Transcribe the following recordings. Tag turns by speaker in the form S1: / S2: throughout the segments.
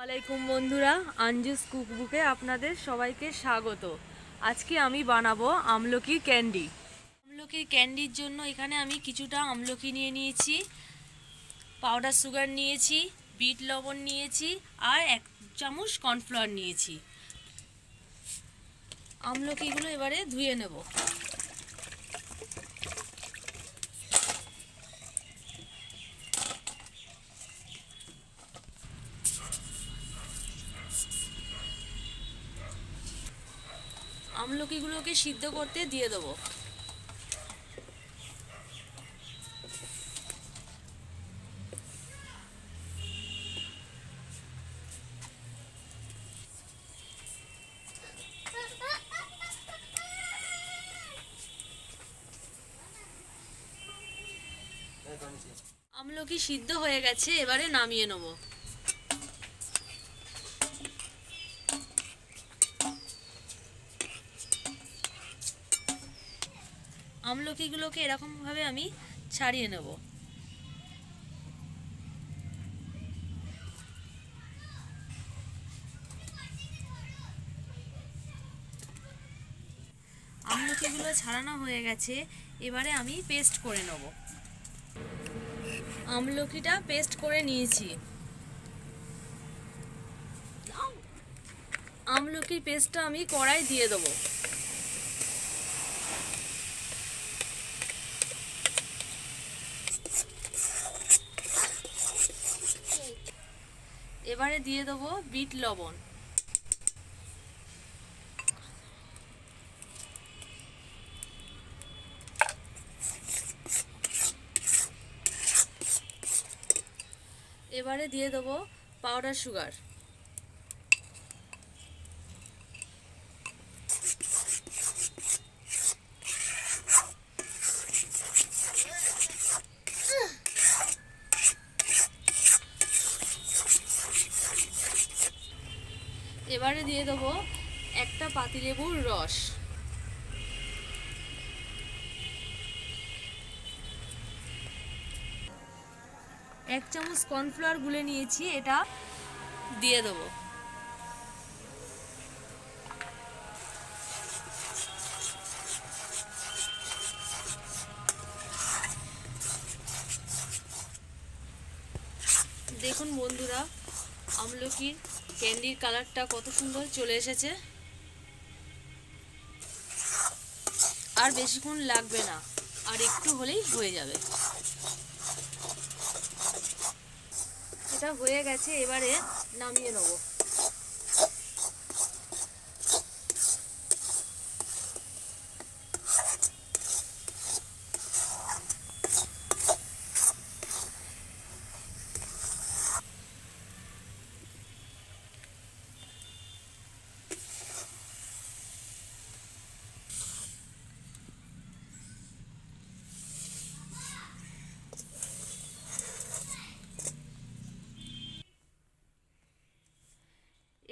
S1: ওয়ালাইকুম বন্ধুরা, আঞ্জুস কুকবুকে আপনাদের সবাইকে স্বাগত। আজকে আমি বানাবো আমলকির ক্যান্ডি। আমলকির ক্যান্ডির জন্য এখানে আমি কিছুটা আমলকি নিয়ে নিয়েছি, পাউডার সুগার নিয়েছি, বিট লবণ নিয়েছি আর 1 চামচ কর্নফ্লাওয়ার নিয়েছি। আমলকিগুলো এবারে ধুয়ে নেব। আমলকিগুলোকে সিদ্ধ করতে দিয়ে দেবো। আমলকি সিদ্ধ হয়ে গেছে, এবারে নামিয়ে নেব। আমলকিগুলোকে এরকমভাবে আমি ছাড়িয়ে নেব। আমলকিগুলো ছাড়ানো হয়ে গেছে, এবারে আমি পেস্ট করে নেব। আমলকিটা পেস্ট করে নিয়েছি। আমলকির পেস্টটা আমি কড়াই দিয়ে দেবো। এবারে দিয়ে দেবো বিট লবণ। এবারে দিয়ে দেবো পাউডার সুগার। এবারে দিয়ে দেবো একটা পাতিলেবুর রস। এক চামচ কর্নফ্লাওয়ার গুলে নিয়েছি, এটা দিয়ে দেবো। দেখুন বন্ধুরা, আমলকির ক্যান্ডির কালারটা কত সুন্দর চলে এসেছে। আর বেশিক্ষণ লাগবে না, আর একটু হলেই হয়ে যাবে। এটা হয়ে গেছে, এবারে নামিয়ে নেব।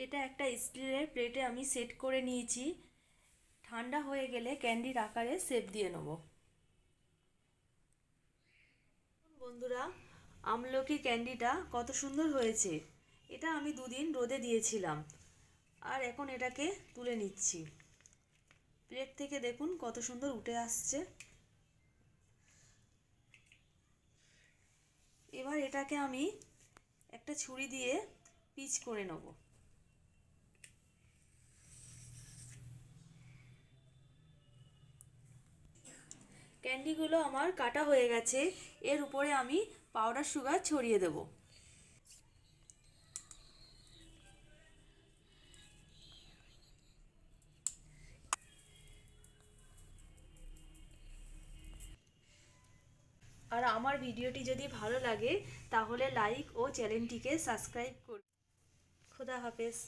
S1: এটা একটা স্টিলের প্লেটে আমি সেট করে নিয়েছি। ঠান্ডা হয়ে গেলে ক্যান্ডির আকারে শেপ দিয়ে নেব। বন্ধুরা, আমলকি ক্যান্ডিটা কত সুন্দর হয়েছে। এটা আমি 2 দিন রোদে দিয়েছিলাম, আর এখন এটাকে তুলে নিচ্ছি। প্লেট থেকে দেখুন কত সুন্দর উঠে আসছে। এবার এটাকে আমি একটা ছুরি দিয়ে পিচ করে নেব। ক্যান্ডিগুলো আমার কাটা হয়ে গেছে, এর উপরে আমি পাউডার সুগার ছড়িয়ে দেব। আর আমার ভিডিওটি যদি ভালো লাগে তাহলে লাইক ও চ্যানেলটিকে সাবস্ক্রাইব করুন। খোদা হাফেজ।